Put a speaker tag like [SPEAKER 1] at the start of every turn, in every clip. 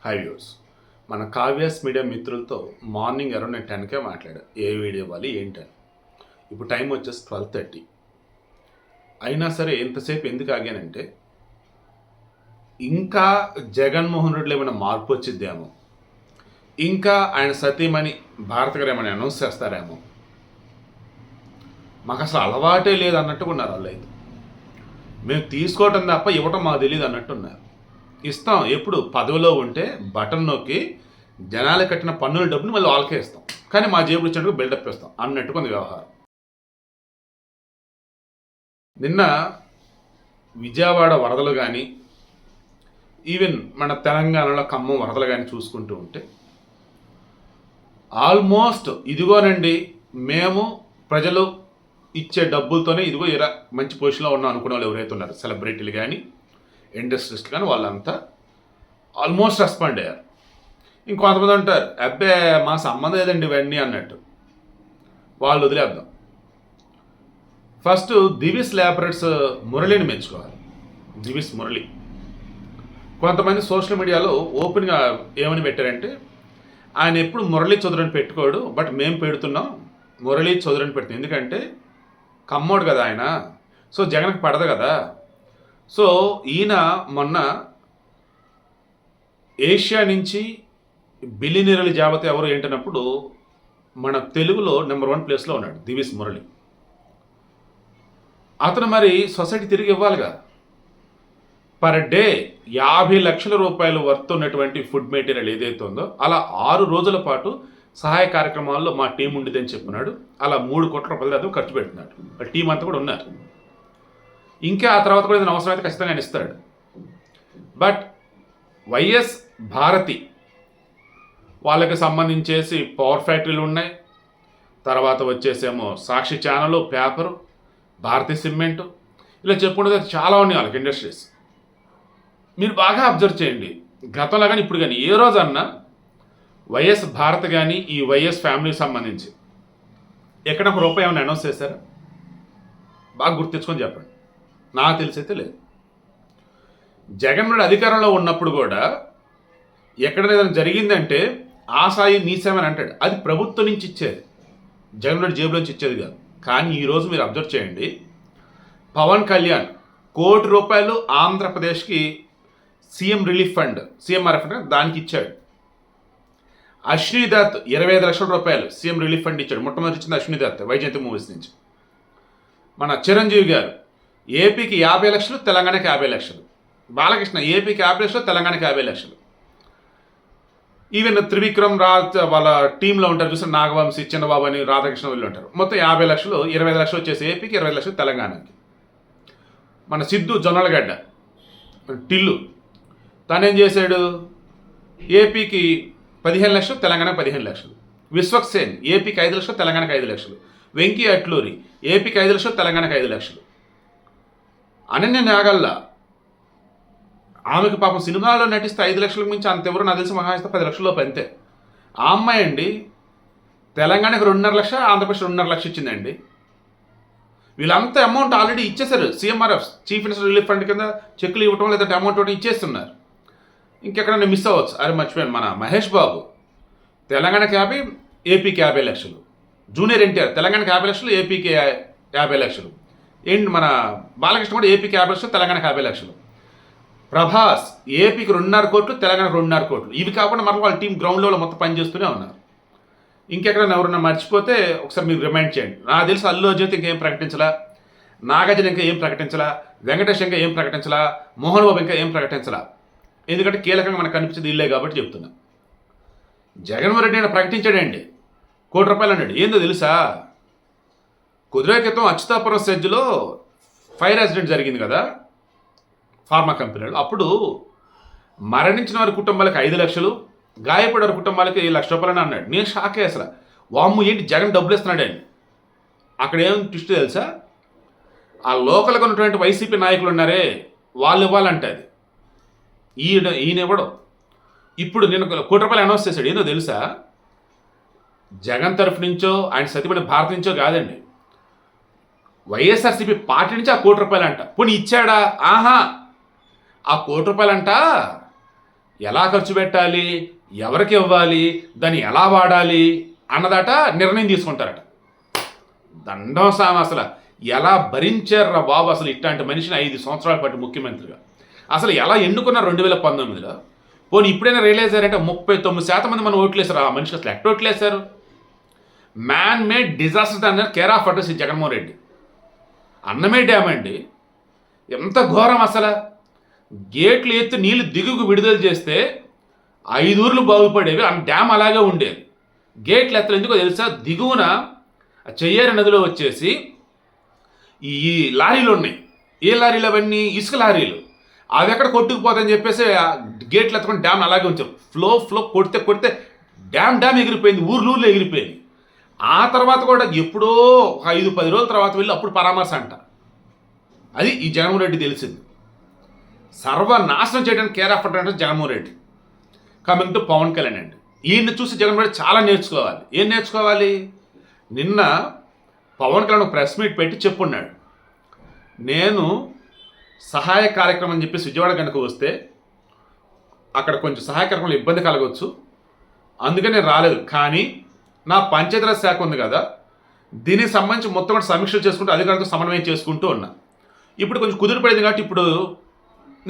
[SPEAKER 1] High views. మన Kavya's media మిత్రులతో morning around నేను 10కే మాట్లాడా ఏ వీడియో ఇవ్వాలి ఏంటని. ఇప్పుడు టైం వచ్చేసి 12:30. అయినా సరే ఎంతసేపు ఎందుకు ఆగానంటే ఇంకా జగన్మోహన్ రెడ్డిలో ఏమైనా మార్పు వచ్చిద్దేమో, ఇంకా ఆయన సతీమణి భారత గారు ఏమైనా అనౌన్స్ చేస్తారేమో. మాకు అసలు అలవాటే లేదు అన్నట్టుగా ఉన్నారు వాళ్ళు. అయితే మేము తీసుకోవటం తప్ప ఇవ్వటం మాకు తెలియదు అన్నట్టున్నారు. ఇస్తాం ఎప్పుడు పదవిలో ఉంటే బటన్ నొక్కి జనాలు కట్టిన పన్నుల డబ్బుని మళ్ళీ వాళ్ళకే ఇస్తాం, కానీ మా జేబులు ఇచ్చినట్టుగా బిల్డప్ ఇస్తాం అన్నట్టుగా ఉంది వ్యవహారం. నిన్న విజయవాడ వరదలు కానీ, ఈవెన్ మన తెలంగాణలో ఖమ్మం వరదలు కానీ చూసుకుంటూ ఉంటే ఆల్మోస్ట్ ఇదిగోనండి మేము ప్రజలు ఇచ్చే డబ్బులతోనే ఇదిగో ఇలా మంచి పొజిషన్లో ఉన్నాం అనుకునే వాళ్ళు ఎవరైతే ఉన్నారు, సెలబ్రిటీలు కానీ ఇండస్ట్రీస్ట్ కానీ, వాళ్ళంతా ఆల్మోస్ట్ రెస్పాండ్ అయ్యారు. ఇంకొంతమంది ఉంటారు అబ్బే మా సంబంధం లేదండి ఇవన్నీ అన్నట్టు, వాళ్ళు వదిలేద్దాం. ఫస్ట్ దివిస్ ల్యాబరేటరీస్ మురళిని మెచ్చుకోవాలి. దివిస్ మురళి కొంతమంది సోషల్ మీడియాలో ఓపెన్గా ఏమని పెట్టారంటే, ఆయన ఎప్పుడు మురళీ చౌదరిని పెట్టుకోడు, బట్ మేము పెడుతున్నాం మురళీ చౌదరిని పెడుతున్నాం, ఎందుకంటే కమ్మోడు కదా ఆయన, సో జగన్కి పడదు కదా. సో ఈయన మొన్న ఏషియా నుంచి బిలియనీర్ల జాబితా ఎవరు ఏంటన్నప్పుడు మన తెలుగులో నెంబర్ 1 ప్లేస్లో ఉన్నాడు దివిస్ మురళి. అతను మరి సొసైటీ తిరిగి ఇవ్వాలిగా. పర్ డే 50 లక్షల రూపాయలు వర్త్ ఉన్నటువంటి ఫుడ్ మెటీరియల్ ఏదైతే ఉందో అలా 6 రోజుల పాటు సహాయ కార్యక్రమాల్లో మా టీం ఉండిదని చెప్పినాడు. అలా 3 కోట్ల రూపాయల దాకా ఖర్చు పెడుతున్నాడు. టీం అంతా కూడా ఉన్నారు. ఇంకా ఆ తర్వాత కూడా ఏదైనా అవసరమైతే ఖచ్చితంగా ఆయన ఇస్తాడు. బట్ వైఎస్ భారతి వాళ్ళకి సంబంధించేసి పవర్ ఫ్యాక్టరీలు ఉన్నాయి, తర్వాత వచ్చేసేమో సాక్షి ఛానల్, పేపరు, భారతీ సిమెంటు, ఇలా చెప్పుకుంటే చాలా ఉన్నాయి వాళ్ళకి ఇండస్ట్రీస్. మీరు బాగా అబ్జర్వ్ చేయండి, గతంలో కానీ ఇప్పుడు కానీ ఏ రోజన్నా వైఎస్ భారత్ కానీ ఈ వైఎస్ ఫ్యామిలీకి సంబంధించి ఎక్కడ ఒక రూపాయి ఏమైనా అనౌన్స్ చేశారా? బాగా గుర్తించుకొని చెప్పండి. నాకు తెలిసైతే లేదు. జగన్మోహన్ అధికారంలో ఉన్నప్పుడు కూడా ఎక్కడైనా ఏదైనా జరిగిందంటే ఆ సాయి మీ సేవ అని అంటాడు, అది ప్రభుత్వం నుంచి ఇచ్చేది, జగన్మోహన్ జేబులో నుంచి ఇచ్చేది కాదు. కానీ ఈరోజు మీరు అబ్జర్వ్ చేయండి, పవన్ కళ్యాణ్ ₹1 కోటి ఆంధ్రప్రదేశ్కి CM relief fund, CMRF fund దానికి ఇచ్చాడు. అశ్విని దత్ 25 లక్షల రూపాయలు సీఎం రిలీఫ్ ఫండ్ ఇచ్చాడు. మొట్టమొదటి ఇచ్చింది అశ్విని దత్ వైజయంతి మూవీస్ నుంచి. మన చిరంజీవి గారు ఏపీకి 50 లక్షలు, తెలంగాణకి 50 లక్షలు. బాలకృష్ణ ఏపీకి 50 లక్షలు, తెలంగాణకి 50 లక్షలు. ఈవెన్ త్రివిక్రమ్ రాజ్ వాళ్ళ టీంలో ఉంటారు చూసారు, నాగవంశీ, చిన్నబాబు అని, రాధాకృష్ణ వీళ్ళు ఉంటారు. మొత్తం 50 లక్షలు, 25 లక్షలు వచ్చేసి ఏపీకి, 25 లక్షలు తెలంగాణకి. మన సిద్ధు జొన్నలగడ్డ టిల్లు తనేం చేశాడు, ఏపీకి 15 లక్షలు, తెలంగాణకి 15 లక్షలు. విశ్వక్ సేన్ ఏపీకి 5 లక్షలు, తెలంగాణకి 5 లక్షలు. వెంకీ అట్లూరి ఏపీకి 5 లక్షలు, తెలంగాణకి 5 లక్షలు. అనన్య నాగల్లా ఆమెకు పాపం సినిమాలో నటిస్తే 5 లక్షలకు మించి అంతెవరు నాకు తెలిసి మహా ఇస్తే 10 లక్షల్లోపు అంతే. ఆ అమ్మాయి అండి తెలంగాణకి 2.5 లక్ష, ఆంధ్రప్రదేశ్ 2.5 లక్ష ఇచ్చిందండి. వీళ్ళంతా అమౌంట్ ఆల్రెడీ ఇచ్చేశారు. CMRF chief minister relief fund కింద చెక్కులు ఇవ్వటం, లేదంటే అమౌంట్ ఇవ్వడం ఇచ్చేస్తున్నారు. ఇంకెక్కడైనా మిస్ అవ్వచ్చు. అరే మర్చిపోయాను, మన మహేష్ బాబు తెలంగాణకి 50, ఏపీకి 50 లక్షలు. జూనియర్ ఎన్టీఆర్ తెలంగాణకి 50 లక్షలు, ఏపీకి 50 లక్షలు. ఏంటి మన బాలకృష్ణ కూడా ఏపీకి 50 లక్షలు, తెలంగాణకి 50 లక్షలు. ప్రభాస్ ఏపీకి 2.5 కోట్లు, తెలంగాణకు 2.5 కోట్లు. ఇవి కాకుండా మరలా వాళ్ళ టీం గ్రౌండ్ లెవెల్లో మొత్తం పనిచేస్తూనే ఉన్నారు. ఇంకెక్కడైనా ఎవరన్నా మర్చిపోతే ఒకసారి మీరు రిమైండ్ చేయండి. నాకు తెలిసి అల్లు అర్జున్ ఇంకేం ప్రకటించలా, నాగార్జున ఇంకా ఏం ప్రకటించలా, వెంకటేష్ ఇంకా ఏం ప్రకటించలా, మోహన్ బాబు ఇంకా ఏం ప్రకటించలా. ఎందుకంటే కీలకంగా మనకు కనిపించేది ఇల్లే కాబట్టి చెప్తున్నా. జగన్మోహన్ రెడ్డి ఆయన ప్రకటించాడండి ₹1 కోటి అన్నాడు. ఏందో తెలుసా, కొద్ది రోజుల క్రితం అచ్యుతాపురం సెజ్లో ఫైర్ యాక్సిడెంట్ జరిగింది కదా ఫార్మా కంపెనీలో. అప్పుడు మరణించిన వారి కుటుంబాలకు 5 లక్షలు, గాయపడిన వారి కుటుంబాలకి ₹1,00,000 అన్నాడు. నేను షాక్ అయ్యా, అసలు వామ్ము ఏంటి జగన్ డబ్బులు ఇస్తున్నాడండి. అక్కడ ఏం ట్విస్ట్ తెలుసా, ఆ లోకల్గా ఉన్నటువంటి వైసీపీ నాయకులు ఉన్నారే వాళ్ళు ఇవ్వాలంటే అది ఈయన ఇవ్వడం. ఇప్పుడు నేను ₹1 కోటి అనౌన్స్ చేశాడు. ఏందో తెలుసా, జగన్ తరఫు నుంచో ఆయన సతీమణి భారత్ నుంచో కాదండి, వైఎస్ఆర్సీపీ పార్టీ నుంచి ఆ ₹1 కోటి అంట. పోనీ ఇచ్చాడా? ఆహా, ఆ ₹1 కోటి అంట ఎలా ఖర్చు పెట్టాలి, ఎవరికి ఇవ్వాలి, దాన్ని ఎలా వాడాలి అన్నదట నిర్ణయం తీసుకుంటారట. దండం సామ అసలు ఎలా భరించారా బాబు అసలు ఇట్లాంటి మనిషిని 5 సంవత్సరాల పాటు ముఖ్యమంత్రిగా. అసలు ఎలా ఎన్నుకున్నారు 2019లో? పోనీ ఇప్పుడైనా రియలైజ్ అయ్యారంటే 39% మంది మనం ఓట్లేసారు. ఆ మనిషికి అసలు ఎట్లా ఓట్లేశారు? మ్యాన్ మేడ్ డిజాస్టర్ అన్నారు కేర్ ఆఫ్ అడ్రస్ ఈ జగన్మోహన్ రెడ్డి. అన్నమే డ్యామ్ అండి, ఎంత ఘోరం అసలు. గేట్లు ఎత్తి నీళ్లు దిగుకు విడుదల చేస్తే 5 ఊర్లు బాగుపడేవి, ఆ డ్యామ్ అలాగే ఉండేది. గేట్లు ఎత్తలు ఎందుకో తెలుసా? దిగువన చెయ్యేరు నదిలో వచ్చేసి ఈ లారీలు ఉన్నాయి. ఏ లారీలు అవన్నీ? ఇసుక లారీలు. అవి ఎక్కడ కొట్టుకుపోతాయని చెప్పేసి గేట్లు ఎత్తుకొని డ్యామ్ అలాగే ఉంచారు. ఫ్లో కొడితే డ్యామ్ ఎగిరిపోయింది, ఊర్లు ఎగిరిపోయింది. ఆ తర్వాత కూడా ఎప్పుడో 5-10 రోజుల తర్వాత వెళ్ళి అప్పుడు పరామర్శ అంట. అది ఈ జగన్మోహన్ రెడ్డి తెలిసింది. సర్వనాశనం చేయడానికి care of address Jaganmohan Reddy. Coming to Pawan Kalyan అండి, ఈయన్ని చూసి జగన్మోహన్ రెడ్డి చాలా నేర్చుకోవాలి. ఏం నేర్చుకోవాలి? నిన్న పవన్ కళ్యాణ్ ప్రెస్ మీట్ పెట్టి చెప్పున్నాడు, నేను సహాయ కార్యక్రమం అని చెప్పేసి విజయవాడ కనుక వస్తే అక్కడ కొంచెం సహాయ కార్యక్రమంలో ఇబ్బంది కలగవచ్చు, అందుకే నేను రాలేదు. కానీ నా పంచాయతీరాజ్ శాఖ ఉంది కదా, దీనికి సంబంధించి మొత్తం కూడా సమీక్షలు చేసుకుంటూ అధికారులతో సమన్వయం చేసుకుంటూ ఉన్నా. ఇప్పుడు కొంచెం కుదిరిపడింది కాబట్టి ఇప్పుడు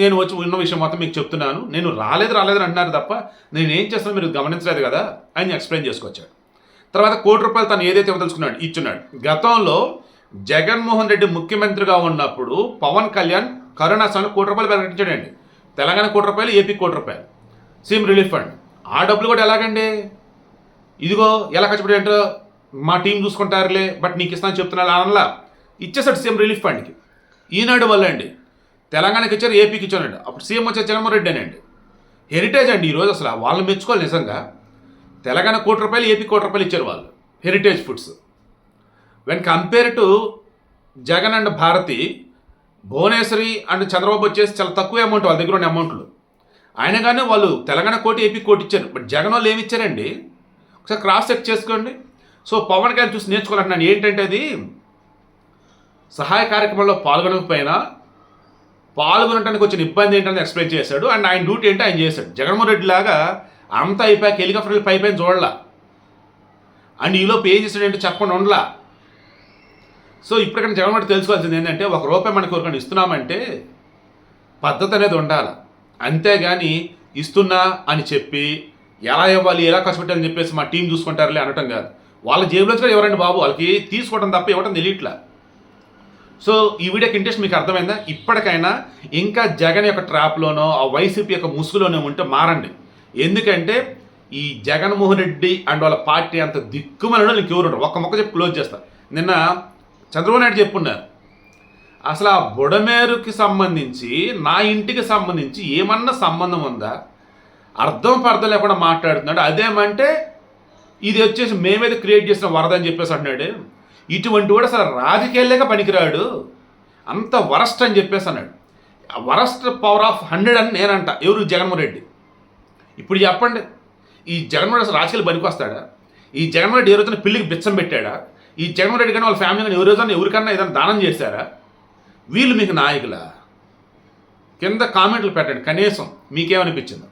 [SPEAKER 1] నేను వచ్చి ఉన్న విషయం మొత్తం మీకు చెప్తున్నాను. నేను రాలేదు అంటున్నారు తప్ప నేను ఏం చేస్తానో మీరు గమనించలేదు కదా అని ఎక్స్ప్లెయిన్ చేసుకొచ్చాడు. తర్వాత ₹1 తను ఏదైతే ఇచ్చున్నాడు. గతంలో జగన్మోహన్ రెడ్డి ముఖ్యమంత్రిగా ఉన్నప్పుడు పవన్ కళ్యాణ్ కరోనా సమయంలో ₹1 ప్రకటించాడండి. Telangana ₹1, AP ₹1 CM relief fund. ఆ డబ్బులు కూడా ఎలాగండి? ఇదిగో ఎలా ఖర్చు పెట్టారంటో మా టీం చూసుకుంటారులే, బట్ నీకు ఇస్తానని చెప్తున్నా అనలా, ఇచ్చేసాడు సీఎం రిలీఫ్ ఫండ్కి. ఈనాడు వల్ల అండి తెలంగాణకి ఇచ్చారు, ఏపీకి ఇచ్చానండి. అప్పుడు సీఎం వచ్చారు జగన్మోహన్ రెడ్డి అండి. హెరిటేజ్ అండి ఈరోజు. అసలు వాళ్ళని మెచ్చుకోవాలి నిజంగా. తెలంగాణ ₹1, ఏపీ ₹1 ఇచ్చారు వాళ్ళు, Heritage Foods. When compare to Jagan and Bharathi, Bhuvaneshwari and Chandrababu వచ్చేసి చాలా తక్కువ అమౌంట్ వాళ్ళ దగ్గర ఉన్న అమౌంట్లు. అయినా కానీ వాళ్ళు తెలంగాణ కోటి, ఏపీ కోటి ఇచ్చారు. బట్ జగన్ వాళ్ళు ఏమి ఇచ్చారండి? ఒకసారి క్రాస్ చెక్ చేసుకోండి. సో పవన్ కళ్యాణ్ చూసి నేర్చుకోవాలంటున్నాను. ఏంటంటే అది సహాయ కార్యక్రమంలో పాల్గొనడానికి వచ్చిన ఇబ్బంది ఏంటని ఎక్స్ప్లెయిన్ చేశాడు. అండ్ ఆయన డ్యూటీ ఏంటో ఆయన చేశాడు. జగన్మోహన్ రెడ్డి లాగా అంతా అయిపోయాక హెలికాప్టర్ పైపైన చూడలా, అండ్ ఈలోపు ఏం చేశాడంటే చెప్పకుండా ఉండలా. సో ఇప్పటికైనా జగన్మోహన్ రెడ్డి తెలుసుకోవాల్సింది ఏంటంటే ₹1 మనకు ఎవరికైనా ఇస్తున్నామంటే పద్ధతి అనేది ఉండాలి. అంతేగాని ఇస్తున్నా అని చెప్పి ఎలా ఇవ్వాలి, ఎలా ఖర్చు పెట్టాలని చెప్పేసి మా టీం చూసుకుంటారులే అనటం కాదు. వాళ్ళ జేబులో కూడా ఎవరండి బాబు, వాళ్ళకి తీసుకోవడం తప్ప ఇవ్వడం తెలియట్లా. సో ఈ వీడియోకి ఇంట్రెస్ట్ మీకు అర్థమైందా? ఇప్పటికైనా ఇంకా జగన్ యొక్క ట్రాప్లోనో ఆ వైసీపీ యొక్క ముసుగులోనో ఉంటే మారండి. ఎందుకంటే ఈ జగన్మోహన్ రెడ్డి అండ్ వాళ్ళ పార్టీ అంత దిక్కుమనలో నీకు ఎవరు ఒక్క మొక్క చెప్పి క్లోజ్ చేస్తా. నిన్న చంద్రబాబు నాయుడు చెప్పున్నారు, అసలు ఆ బుడమేరుకి సంబంధించి నా ఇంటికి సంబంధించి ఏమన్నా సంబంధం ఉందా? అర్థం లేకుండా మాట్లాడుతున్నాడు. అదేమంటే ఇది వచ్చేసి మేమేదో క్రియేట్ చేసిన వరద అని చెప్పేసి అంటున్నాడు. ఇటువంటి కూడా అసలు రాజకీయాలేక పనికిరాడు, అంత వరస్ట్ అని చెప్పేసి అన్నాడు. వరస్ట్ పవర్ ఆఫ్ 100 అని నేనంట. ఎవరు? జగన్మోహన్ రెడ్డి. ఇప్పుడు చెప్పండి, ఈ జగన్మోహన్ రెడ్డి అసలు రాజకీయాలు పనికి వస్తాడా? ఈ జగన్మోహన్ రెడ్డి ఏ రోజున పిల్లికి బిచ్చం పెట్టాడా? ఈ జగన్మోహన్ రెడ్డి కానీ వాళ్ళ ఫ్యామిలీ కానీ ఎవరికన్నా ఏదైనా దానం చేశారా? వీళ్ళు మీకు నాయకులా? కింద కామెంట్లు పెట్టండి, కనీసం మీకేమనిపించిందో.